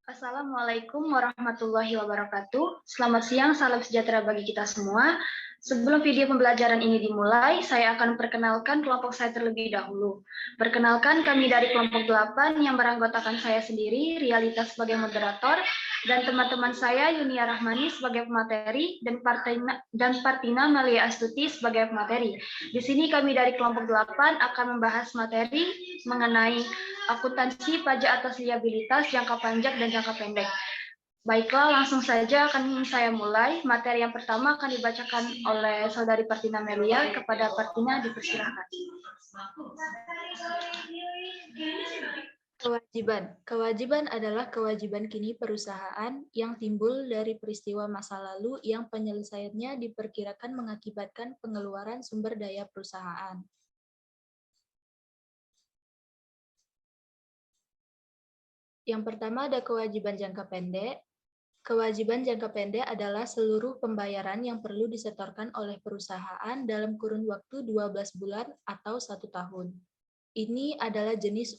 Assalamualaikum warahmatullahi wabarakatuh. Selamat siang, salam sejahtera bagi kita semua. Sebelum video pembelajaran ini dimulai, saya akan perkenalkan kelompok saya terlebih dahulu. Perkenalkan, kami dari kelompok 8 yang beranggotakan saya sendiri, Realita sebagai moderator, dan teman-teman saya, Yunia Rahmani sebagai pemateri, dan Partina Melia Astuti sebagai pemateri. Di sini kami dari kelompok 8 akan membahas materi mengenai akuntansi pajak atas liabilitas jangka panjang dan jangka pendek. Baiklah, langsung saja akan saya mulai. Materi yang pertama akan dibacakan oleh Saudari Partina Melia. Kepada Partina dipersilahkan. Kewajiban adalah kewajiban kini perusahaan yang timbul dari peristiwa masa lalu yang penyelesaiannya diperkirakan mengakibatkan pengeluaran sumber daya perusahaan. Yang pertama ada kewajiban jangka pendek. Kewajiban jangka pendek adalah seluruh pembayaran yang perlu disetorkan oleh perusahaan dalam kurun waktu 12 bulan atau 1 tahun. Ini adalah jenis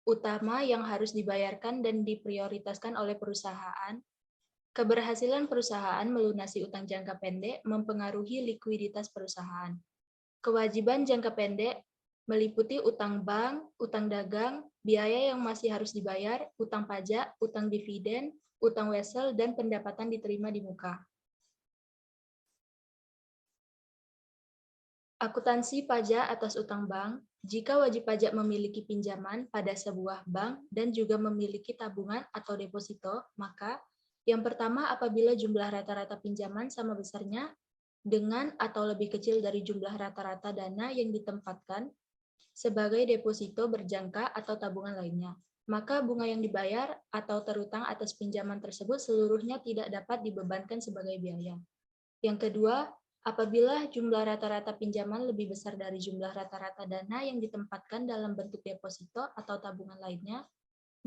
utama yang harus dibayarkan dan diprioritaskan oleh perusahaan. Keberhasilan perusahaan melunasi utang jangka pendek mempengaruhi likuiditas perusahaan. Kewajiban jangka pendek meliputi utang bank, utang dagang, biaya yang masih harus dibayar, utang pajak, utang dividen, utang wesel, dan pendapatan diterima di muka. Akuntansi pajak atas utang bank. Jika wajib pajak memiliki pinjaman pada sebuah bank dan juga memiliki tabungan atau deposito, maka yang pertama apabila jumlah rata-rata pinjaman sama besarnya dengan atau lebih kecil dari jumlah rata-rata dana yang ditempatkan sebagai deposito berjangka atau tabungan lainnya, maka bunga yang dibayar atau terutang atas pinjaman tersebut seluruhnya tidak dapat dibebankan sebagai biaya. Yang kedua, apabila jumlah rata-rata pinjaman lebih besar dari jumlah rata-rata dana yang ditempatkan dalam bentuk deposito atau tabungan lainnya,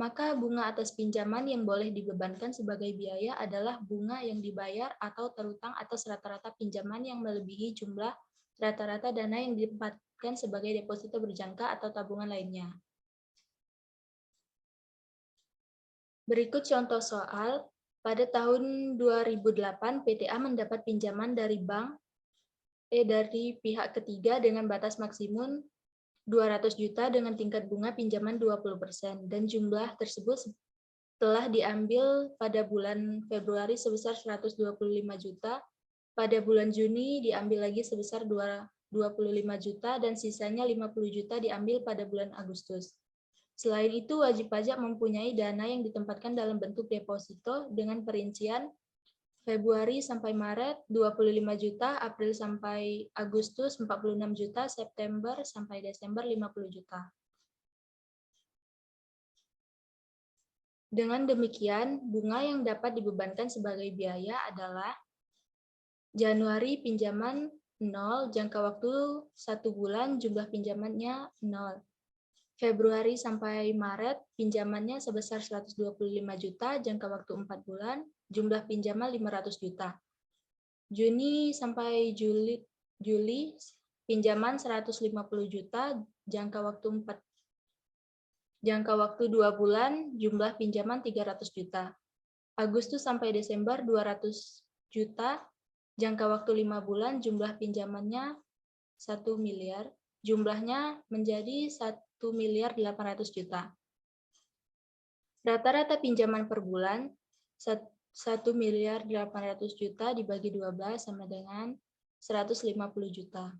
maka bunga atas pinjaman yang boleh dibebankan sebagai biaya adalah bunga yang dibayar atau terutang atas rata-rata pinjaman yang melebihi jumlah rata-rata dana yang ditempatkan sebagai deposito berjangka atau tabungan lainnya. Berikut contoh soal. Pada tahun 2008, PTA mendapat pinjaman dari dari pihak ketiga dengan batas maksimum 200 juta dengan tingkat bunga pinjaman 20%, dan jumlah tersebut telah diambil pada bulan Februari sebesar 125 juta, pada bulan Juni diambil lagi sebesar 25 juta, dan sisanya 50 juta diambil pada bulan Agustus. Selain itu, wajib pajak mempunyai dana yang ditempatkan dalam bentuk deposito dengan perincian Februari sampai Maret 25 juta, April sampai Agustus 46 juta, September sampai Desember 50 juta. Dengan demikian, bunga yang dapat dibebankan sebagai biaya adalah Januari pinjaman 0, jangka waktu 1 bulan, jumlah pinjamannya 0. Februari sampai Maret, pinjamannya sebesar 125 juta, jangka waktu 4 bulan, jumlah pinjaman 500 juta. Juni sampai Juli, pinjaman 150 juta, jangka waktu 2 bulan, jumlah pinjaman 300 juta. Agustus sampai Desember 200 juta, jangka waktu 5 bulan, jumlah pinjamannya 1 miliar, jumlahnya menjadi 1.800.000.000 juta. Rata-rata pinjaman per bulan 1.800.000.000 juta dibagi 12 sama dengan 150 juta.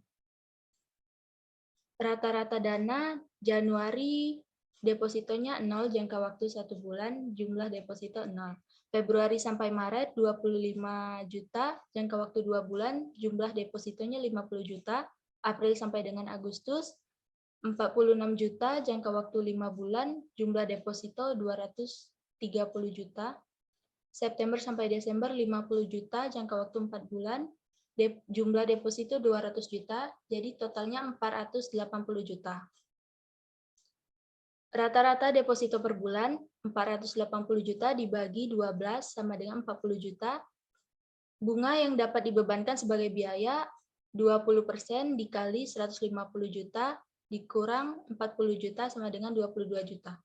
Rata-rata dana Januari depositonya 0, jangka waktu 1 bulan, jumlah deposito 0. Februari sampai Maret 25 juta, jangka waktu 2 bulan, jumlah depositonya 50 juta. April sampai dengan Agustus 46 juta, jangka waktu 5 bulan, jumlah deposito 230 juta. September sampai Desember 50 juta, jangka waktu 4 bulan, jumlah deposito 200 juta, jadi totalnya 480 juta. Rata-rata deposito per bulan 480 juta dibagi 12 sama dengan 40 juta. Bunga yang dapat dibebankan sebagai biaya 20% dikali 150 juta dikurang 40 juta sama dengan 22 juta.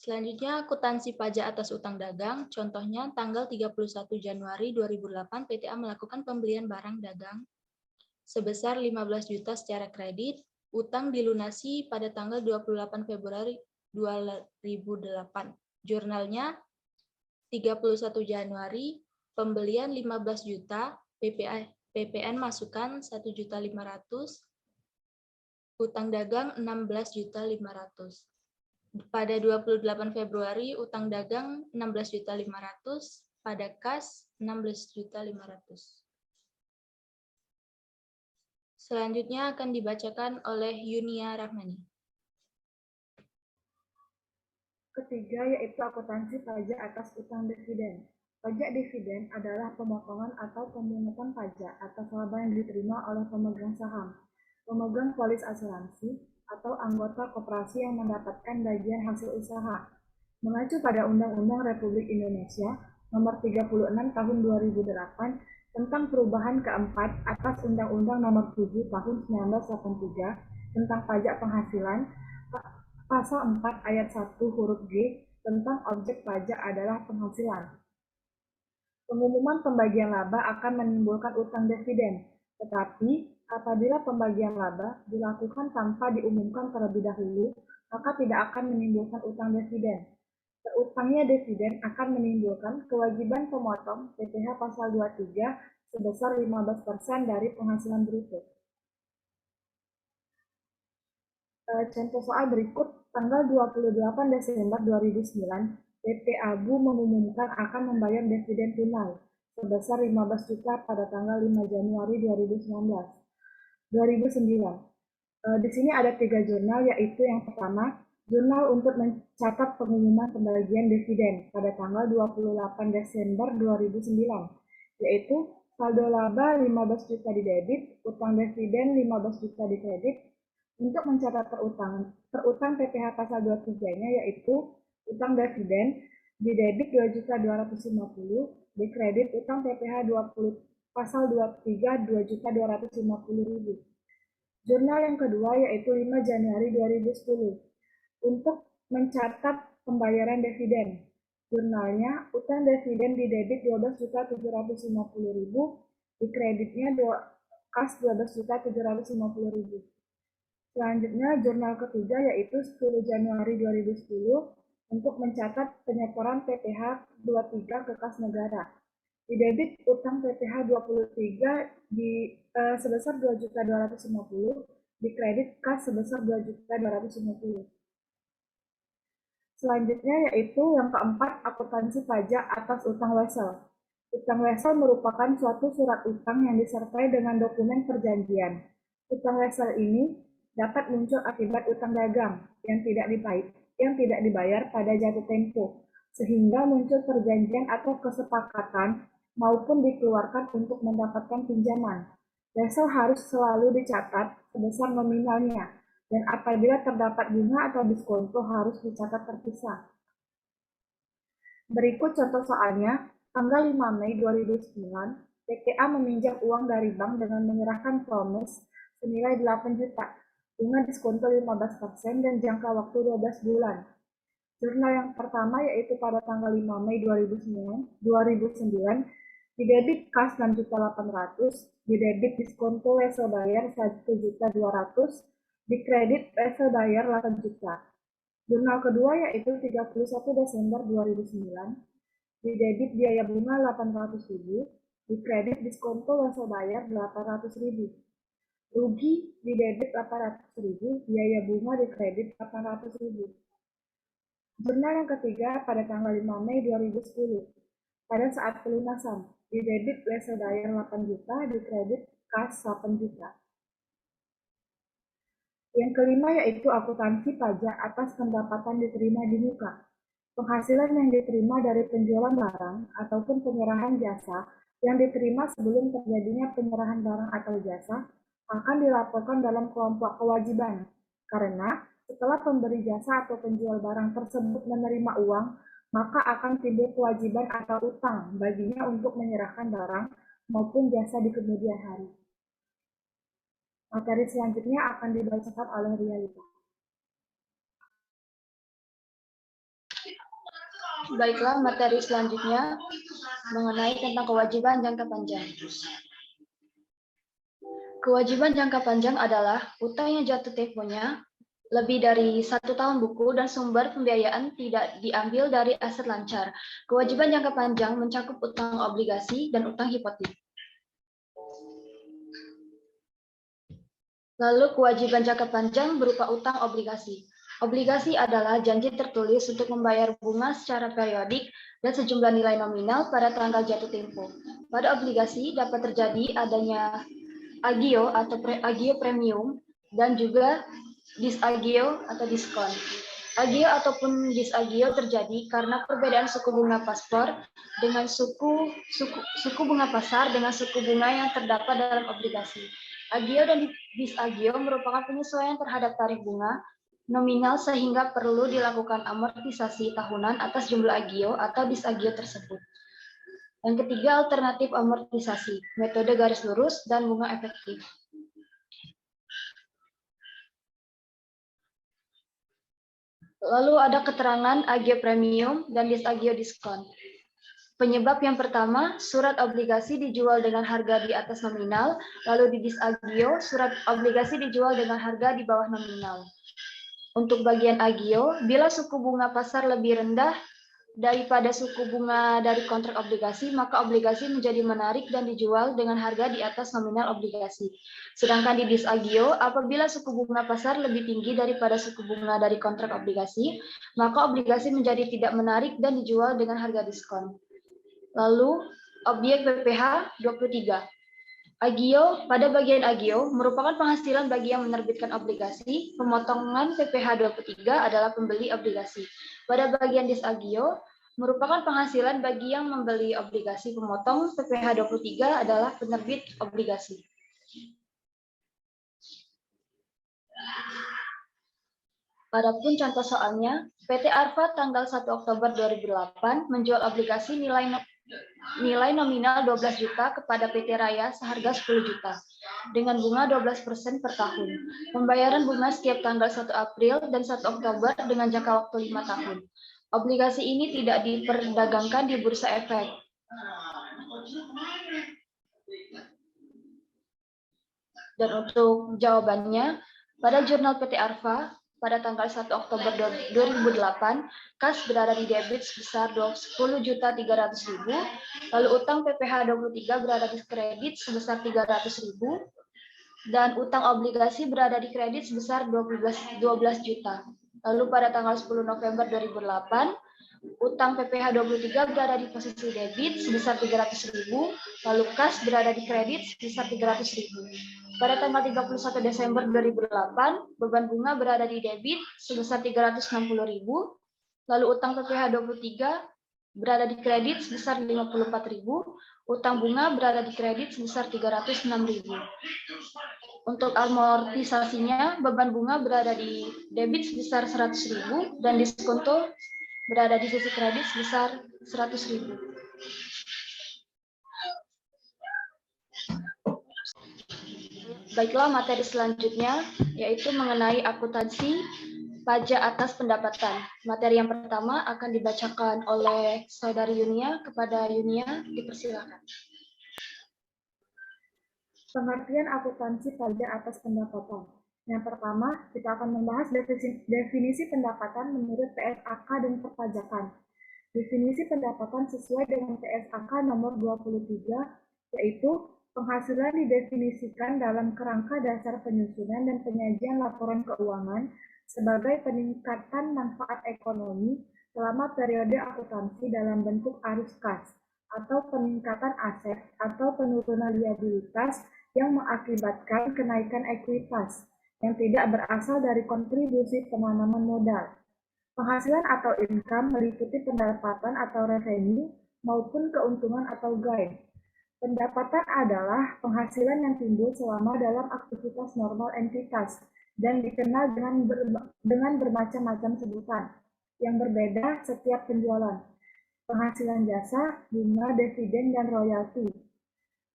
Selanjutnya, akuntansi pajak atas utang dagang. Contohnya, tanggal 31 Januari 2008, PTA melakukan pembelian barang dagang sebesar 15 juta secara kredit. Utang dilunasi pada tanggal 28 Februari 2008. Jurnalnya, 31 Januari, pembelian 15 juta, PPN masukkan 1.500.000, utang dagang 16.500.000. Pada 28 Februari, utang dagang 16.500.000, pada kas 16.500.000. Selanjutnya akan dibacakan oleh Yunia Rahmani. Ketiga yaitu akuntansi pajak atas utang dividen. Pajak dividen adalah pemotongan atau pemungutan pajak atas laba yang diterima oleh pemegang saham, pemegang polis asuransi, atau anggota koperasi yang mendapatkan bagian hasil usaha. Mengacu pada Undang-Undang Republik Indonesia Nomor 36 Tahun 2008 tentang perubahan keempat atas Undang-Undang Nomor 7 Tahun 1983 tentang pajak penghasilan, Pasal 4 Ayat 1 huruf G tentang objek pajak adalah penghasilan. Pengumuman pembagian laba akan menimbulkan utang dividen, tetapi apabila pembagian laba dilakukan tanpa diumumkan terlebih dahulu, maka tidak akan menimbulkan utang dividen. Terutangnya dividen akan menimbulkan kewajiban pemotong PPh pasal 23 sebesar 15% dari penghasilan bruto. Contoh soal berikut, tanggal 28 Desember 2009, PT Abu mengumumkan akan membayar dividen tunai sebesar 15 juta pada tanggal 5 Januari 2009. Di sini ada 3 jurnal, yaitu yang pertama, jurnal untuk mencatat pengumuman pembagian dividen pada tanggal 28 Desember 2009, yaitu saldo laba 15 juta di debit, utang dividen 15 juta di kredit. Untuk mencatat terutang PPh pasal 23-nya yaitu utang dividen di debit 2.250, di kredit utang PPh 20 pasal 23 2.250.000. Jurnal yang kedua yaitu 5 Januari 2010 untuk mencatat pembayaran dividen. Jurnalnya utang dividen di debit 12.750.000, di kreditnya kas 12.750.000. Selanjutnya, jurnal ketiga yaitu 10 Januari 2010 untuk mencatat penyetoran PPh 23 ke kas negara. Di debit utang PPh 23 sebesar 2.250.000, di kredit kas sebesar 2.250.000. Selanjutnya yaitu yang keempat, akuntansi pajak atas utang wesel. Utang wesel merupakan suatu surat utang yang disertai dengan dokumen perjanjian. Utang wesel ini dapat muncul akibat utang dagang yang tidak dibayar pada jatuh tempo, sehingga muncul perjanjian atau kesepakatan maupun dikeluarkan untuk mendapatkan pinjaman. Wesel harus selalu dicatat sebesar nominalnya, dan apabila terdapat bunga atau diskonto harus dicatat terpisah. Berikut contoh soalnya, tanggal 5 Mei 2009, PTA meminjam uang dari bank dengan menyerahkan promise senilai 8 juta. Bunga diskonto 15% dan jangka waktu 12 bulan. Jurnal yang pertama yaitu pada tanggal 5 Mei 2009 di debit kas 6.800.000, di debit diskonto wesel bayar 1.200.000, di kredit wesel bayar 8 juta. Jurnal kedua yaitu 31 Desember 2009, di debit biaya bunga 800.000, di kredit diskonto wesel bayar 800.000. Rugi di debit 800.000, biaya bunga di kredit 800.000. Jurnal yang ketiga pada tanggal 5 Mei 2010, pada saat pelunasan, di debit wesel bayar 8 juta, di kredit kas 8 juta. Yang kelima yaitu akuntansi pajak atas pendapatan diterima di muka. Penghasilan yang diterima dari penjualan barang ataupun penyerahan jasa yang diterima sebelum terjadinya penyerahan barang atau jasa akan dilaporkan dalam kelompok kewajiban, karena setelah pemberi jasa atau penjual barang tersebut menerima uang, maka akan timbul kewajiban atau utang baginya untuk menyerahkan barang maupun jasa di kemudian hari. Materi selanjutnya akan dibacakan oleh Ria Lita. Baiklah, materi selanjutnya mengenai tentang kewajiban jangka panjang. Kewajiban jangka panjang adalah utang yang jatuh temponya lebih dari 1 tahun buku dan sumber pembiayaan tidak diambil dari aset lancar. Kewajiban jangka panjang mencakup utang obligasi dan utang hipotek. Lalu kewajiban jangka panjang berupa utang obligasi. Obligasi adalah janji tertulis untuk membayar bunga secara periodik dan sejumlah nilai nominal pada tanggal jatuh tempo. Pada obligasi dapat terjadi adanya agio atau agio premium dan juga disagio atau diskon. Agio ataupun disagio terjadi karena perbedaan suku bunga paspor dengan suku bunga pasar dengan suku bunga yang terdapat dalam obligasi. Agio dan disagio merupakan penyesuaian terhadap tarif bunga nominal sehingga perlu dilakukan amortisasi tahunan atas jumlah agio atau disagio tersebut. Yang ketiga, alternatif amortisasi, metode garis lurus dan bunga efektif. Lalu ada keterangan agio premium dan disagio diskon. Penyebab yang pertama, surat obligasi dijual dengan harga di atas nominal, lalu di disagio, surat obligasi dijual dengan harga di bawah nominal. Untuk bagian agio, bila suku bunga pasar lebih rendah daripada suku bunga dari kontrak obligasi, maka obligasi menjadi menarik dan dijual dengan harga di atas nominal obligasi. Sedangkan di disagio, apabila suku bunga pasar lebih tinggi daripada suku bunga dari kontrak obligasi, maka obligasi menjadi tidak menarik dan dijual dengan harga diskon. Lalu, objek PPh 23. Agio, pada bagian agio, merupakan penghasilan bagi yang menerbitkan obligasi. Pemotongan PPh 23 adalah pembeli obligasi. Pada bagian disagio, merupakan penghasilan bagi yang membeli obligasi. Pemotong PPh 23 adalah penerbit obligasi. Adapun contoh soalnya, PT Arfa tanggal 1 Oktober 2008 menjual obligasi nilai nominal 12 juta kepada PT Raya seharga 10 juta dengan bunga 12% per tahun. Pembayaran bunga setiap tanggal 1 April dan 1 Oktober dengan jangka waktu 5 tahun. Obligasi ini tidak diperdagangkan di bursa efek. Dan untuk jawabannya, pada jurnal PT Arfa pada tanggal 1 Oktober 2008, kas berada di debit sebesar 10.300.000, lalu utang PPh 23 berada di kredit sebesar 300.000, dan utang obligasi berada di kredit sebesar 12 juta. Lalu pada tanggal 10 November 2008, utang PPh 23 berada di posisi debit sebesar 300.000, lalu kas berada di kredit sebesar 300.000. Pada tanggal 31 Desember 2008, beban bunga berada di debit sebesar 360.000, lalu utang PPh 23 berada di kredit sebesar 54.000, utang bunga berada di kredit sebesar 306.000. Untuk amortisasinya, beban bunga berada di debit sebesar 100.000 dan diskonto berada di sisi kredit sebesar 100.000. Baiklah, materi selanjutnya yaitu mengenai akuntansi pajak atas pendapatan. Materi yang pertama akan dibacakan oleh Saudari Yunia. Kepada Yunia, dipersilakan. Pengertian akuntansi pajak atas pendapatan. Yang pertama, kita akan membahas definisi pendapatan menurut PSAK dan perpajakan. Definisi pendapatan sesuai dengan PSAK nomor 23, yaitu penghasilan didefinisikan dalam kerangka dasar penyusunan dan penyajian laporan keuangan sebagai peningkatan manfaat ekonomi selama periode akuntansi dalam bentuk arus kas, atau peningkatan aset atau penurunan liabilitas yang mengakibatkan kenaikan ekuitas yang tidak berasal dari kontribusi penanaman modal. Penghasilan atau income meliputi pendapatan atau revenue maupun keuntungan atau gain. Pendapatan adalah penghasilan yang timbul selama dalam aktivitas normal entitas dan dikenal dengan bermacam-macam sebutan yang berbeda setiap penjualan. Penghasilan jasa, bunga, dividen, dan royalti.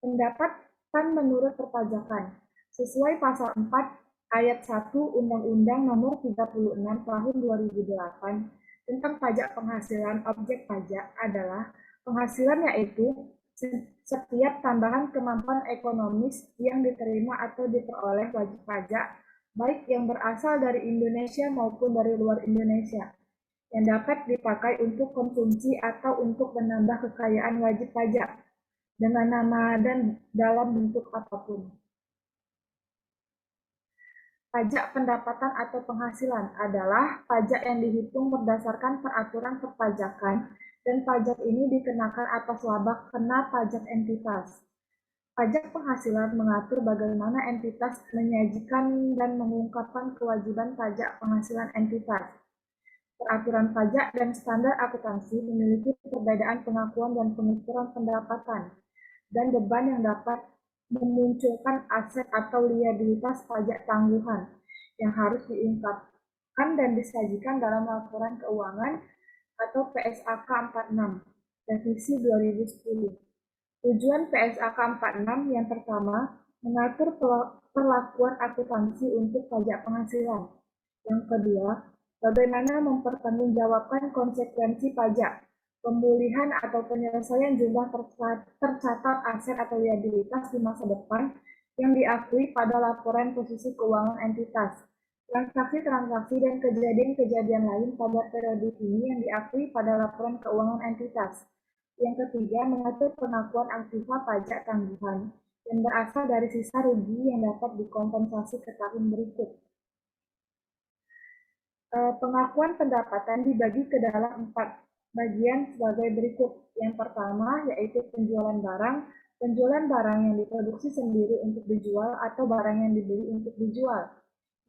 Pendapatan menurut perpajakan. Sesuai pasal 4 ayat 1 Undang-Undang nomor 36 tahun 2008 Tentang pajak penghasilan, objek pajak adalah penghasilan yaitu setiap tambahan kemampuan ekonomis yang diterima atau diperoleh wajib pajak, baik yang berasal dari Indonesia maupun dari luar Indonesia, yang dapat dipakai untuk konsumsi atau untuk menambah kekayaan wajib pajak dengan nama dan dalam bentuk apapun. Pajak pendapatan atau penghasilan adalah pajak yang dihitung berdasarkan peraturan perpajakan dan pajak ini dikenakan atas laba kena pajak entitas. Pajak penghasilan mengatur bagaimana entitas menyajikan dan mengungkapkan kewajiban pajak penghasilan entitas. Peraturan pajak dan standar akuntansi memiliki perbedaan pengakuan dan pengukuran pendapatan dan beban yang dapat memunculkan aset atau liabilitas pajak tangguhan yang harus diungkapkan dan disajikan dalam laporan keuangan atau PSAK 46, revisi 2010. Tujuan PSAK 46 yang pertama, mengatur perlakuan akuntansi untuk pajak penghasilan. Yang kedua, bagaimana mempertanggungjawabkan konsekuensi pajak, pemulihan atau penyelesaian jumlah tercatat aset atau liabilitas di masa depan yang diakui pada laporan posisi keuangan entitas, transaksi-transaksi dan kejadian-kejadian lain pada periode ini yang diakui pada laporan keuangan entitas. Yang ketiga, mengatur pengakuan aktiva pajak tangguhan yang berasal dari sisa rugi yang dapat dikompensasi ke tahun berikut. Pengakuan pendapatan dibagi ke dalam 4 bagian sebagai berikut. Yang pertama yaitu penjualan barang. Penjualan barang yang diproduksi sendiri untuk dijual atau barang yang dibeli untuk dijual.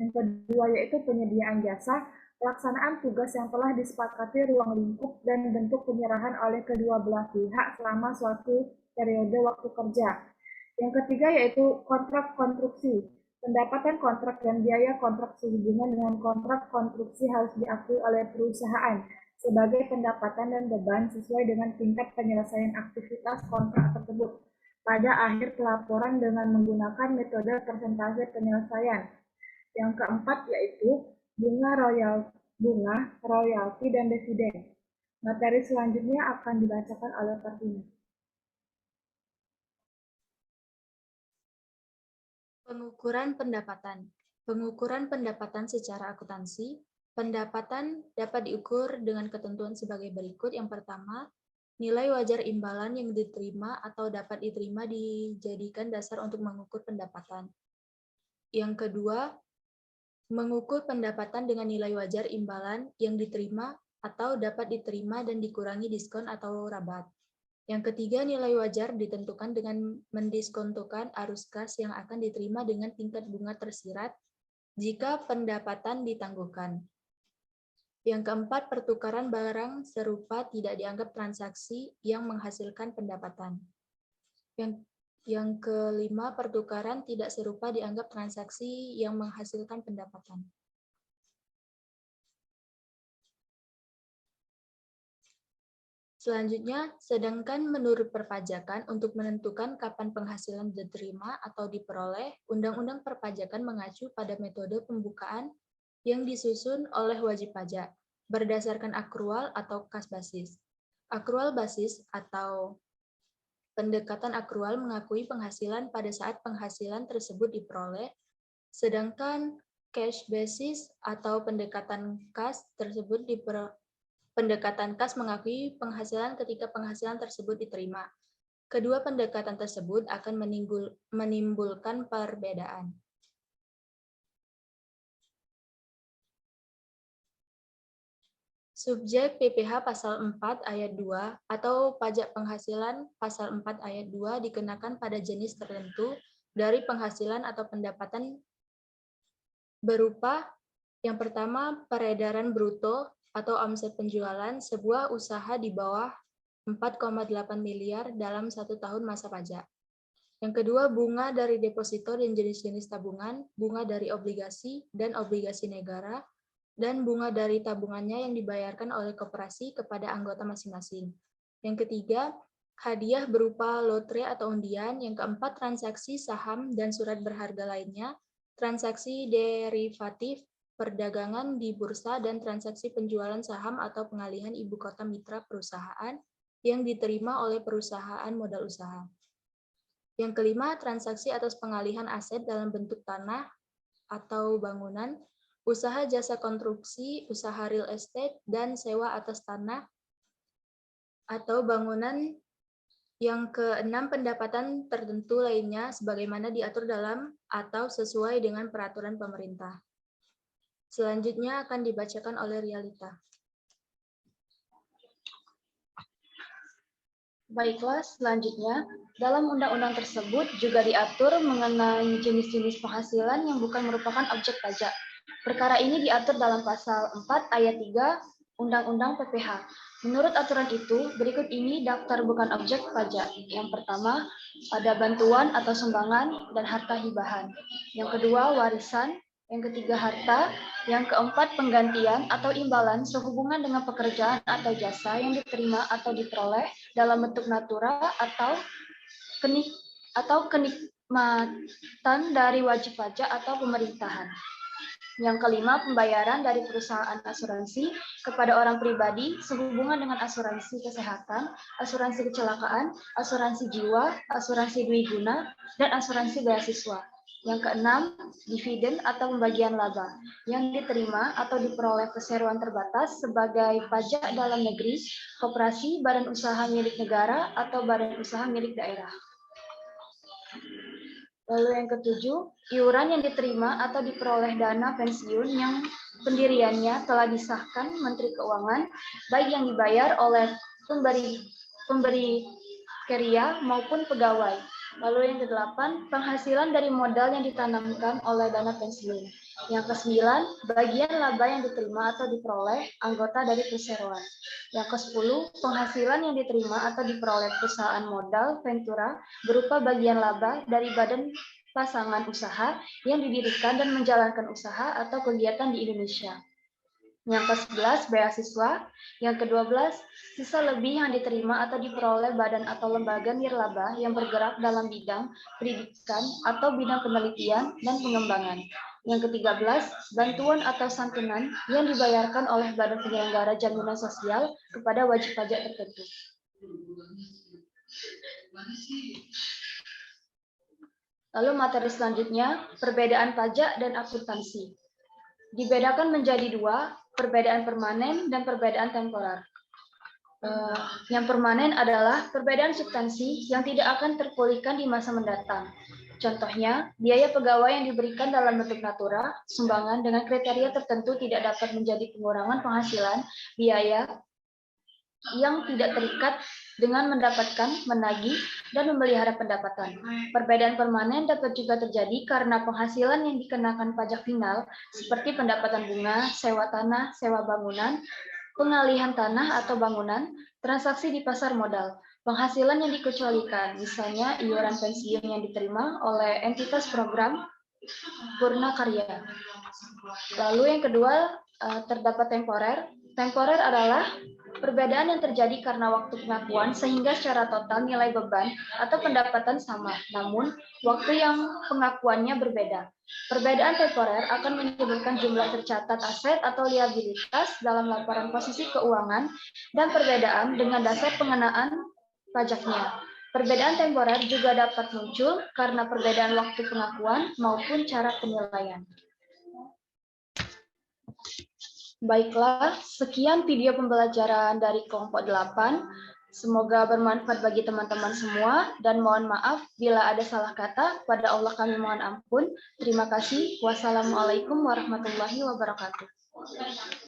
Yang kedua yaitu penyediaan jasa, pelaksanaan tugas yang telah disepakati ruang lingkup dan bentuk penyerahan oleh kedua belah pihak selama suatu periode waktu kerja. Yang ketiga yaitu kontrak konstruksi. Pendapatan kontrak dan biaya kontrak sehubungan dengan kontrak konstruksi harus diakui oleh perusahaan sebagai pendapatan dan beban sesuai dengan tingkat penyelesaian aktivitas kontrak tersebut pada akhir pelaporan dengan menggunakan metode persentase penyelesaian. Yang keempat yaitu bunga, royalti, dan dividen. Materi selanjutnya akan dibacakan oleh Kartina. Pengukuran pendapatan. Pengukuran pendapatan secara akuntansi. Pendapatan dapat diukur dengan ketentuan sebagai berikut. Yang pertama, nilai wajar imbalan yang diterima atau dapat diterima dijadikan dasar untuk mengukur pendapatan. Yang kedua, mengukur pendapatan dengan nilai wajar imbalan yang diterima atau dapat diterima dan dikurangi diskon atau rabat. Yang ketiga, nilai wajar ditentukan dengan mendiskontokan arus kas yang akan diterima dengan tingkat bunga tersirat jika pendapatan ditangguhkan. Yang keempat, pertukaran barang serupa tidak dianggap transaksi yang menghasilkan pendapatan. Yang kelima, pertukaran tidak serupa dianggap transaksi yang menghasilkan pendapatan. Selanjutnya, sedangkan menurut perpajakan untuk menentukan kapan penghasilan diterima atau diperoleh, Undang-Undang Perpajakan mengacu pada metode pembukaan yang disusun oleh wajib pajak berdasarkan akrual atau kas basis. Akrual basis atau pendekatan akrual mengakui penghasilan pada saat penghasilan tersebut diperoleh, sedangkan cash basis atau pendekatan kas tersebut pendekatan kas mengakui penghasilan ketika penghasilan tersebut diterima. Kedua pendekatan tersebut akan menimbulkan perbedaan. Subjek PPh pasal 4 ayat 2 atau pajak penghasilan pasal 4 ayat 2 dikenakan pada jenis tertentu dari penghasilan atau pendapatan berupa yang pertama peredaran bruto atau omset penjualan sebuah usaha di bawah 4,8 miliar dalam 1 tahun masa pajak. Yang kedua, bunga dari deposito dan jenis-jenis tabungan, bunga dari obligasi dan obligasi negara, dan bunga dari tabungannya yang dibayarkan oleh koperasi kepada anggota masing-masing. Yang ketiga, hadiah berupa lotre atau undian. Yang keempat, transaksi saham dan surat berharga lainnya, transaksi derivatif, perdagangan di bursa dan transaksi penjualan saham atau pengalihan ibu kota mitra perusahaan yang diterima oleh perusahaan modal usaha. Yang kelima, transaksi atas pengalihan aset dalam bentuk tanah atau bangunan, usaha jasa konstruksi, usaha real estate, dan sewa atas tanah atau bangunan. Yang keenam, pendapatan tertentu lainnya sebagaimana diatur dalam atau sesuai dengan peraturan pemerintah. Selanjutnya akan dibacakan oleh Rialita. Baiklah, selanjutnya, dalam undang-undang tersebut juga diatur mengenai jenis-jenis penghasilan yang bukan merupakan objek pajak. Perkara ini diatur dalam pasal 4 ayat 3 Undang-Undang PPH. Menurut aturan itu, berikut ini daftar bukan objek pajak. Yang pertama, ada bantuan atau sumbangan dan harta hibahan. Yang kedua, warisan. Yang ketiga, harta. Yang keempat, penggantian atau imbalan sehubungan dengan pekerjaan atau jasa yang diterima atau diperoleh dalam bentuk natura atau kenikmatan dari wajib pajak atau pemerintahan. Yang kelima, pembayaran dari perusahaan asuransi kepada orang pribadi sehubungan dengan asuransi kesehatan, asuransi kecelakaan, asuransi jiwa, asuransi dwiguna, dan asuransi beasiswa. Yang keenam, dividen atau pembagian laba yang diterima atau diperoleh perseroan terbatas sebagai pajak dalam negeri, koperasi, badan usaha milik negara, atau badan usaha milik daerah. Lalu yang ketujuh, iuran yang diterima atau diperoleh dana pensiun yang pendiriannya telah disahkan Menteri Keuangan, baik yang dibayar oleh pemberi karya maupun pegawai. Lalu yang kedelapan, penghasilan dari modal yang ditanamkan oleh dana pensiun. Yang kesembilan, bagian laba yang diterima atau diperoleh anggota dari perseroan. Yang kesepuluh, penghasilan yang diterima atau diperoleh perusahaan modal Ventura berupa bagian laba dari badan pasangan usaha yang didirikan dan menjalankan usaha atau kegiatan di Indonesia. Yang ke-11, beasiswa. Yang ke-12, sisa lebih yang diterima atau diperoleh badan atau lembaga nirlaba yang bergerak dalam bidang pendidikan atau bidang penelitian dan pengembangan. Yang ke-13, bantuan atau santunan yang dibayarkan oleh badan penyelenggara jaminan sosial kepada wajib pajak tertentu. Lalu materi selanjutnya, perbedaan pajak dan akuntansi. Dibedakan menjadi dua, perbedaan permanen dan perbedaan temporer. Yang permanen adalah perbedaan substansi yang tidak akan terpulihkan di masa mendatang. Contohnya, biaya pegawai yang diberikan dalam bentuk natura, sumbangan dengan kriteria tertentu tidak dapat menjadi pengurangan penghasilan, biaya yang tidak terikat dengan mendapatkan, menagih, dan memelihara pendapatan. Perbedaan permanen dapat juga terjadi karena penghasilan yang dikenakan pajak final, seperti pendapatan bunga, sewa tanah, sewa bangunan, pengalihan tanah atau bangunan, transaksi di pasar modal, penghasilan yang dikecualikan, misalnya iuran pensiun yang diterima oleh entitas program Purna Karya. Lalu yang kedua, terdapat temporer. Temporer adalah perbedaan yang terjadi karena waktu pengakuan sehingga secara total nilai beban atau pendapatan sama, namun waktu yang pengakuannya berbeda. Perbedaan temporer akan menyebutkan jumlah tercatat aset atau liabilitas dalam laporan posisi keuangan dan perbedaan dengan dasar pengenaan pajaknya. Perbedaan temporer juga dapat muncul karena perbedaan waktu pengakuan maupun cara penilaian. Baiklah, sekian video pembelajaran dari kelompok 8. Semoga bermanfaat bagi teman-teman semua dan mohon maaf bila ada salah kata. Pada Allah kami mohon ampun. Terima kasih. Wassalamualaikum warahmatullahi wabarakatuh.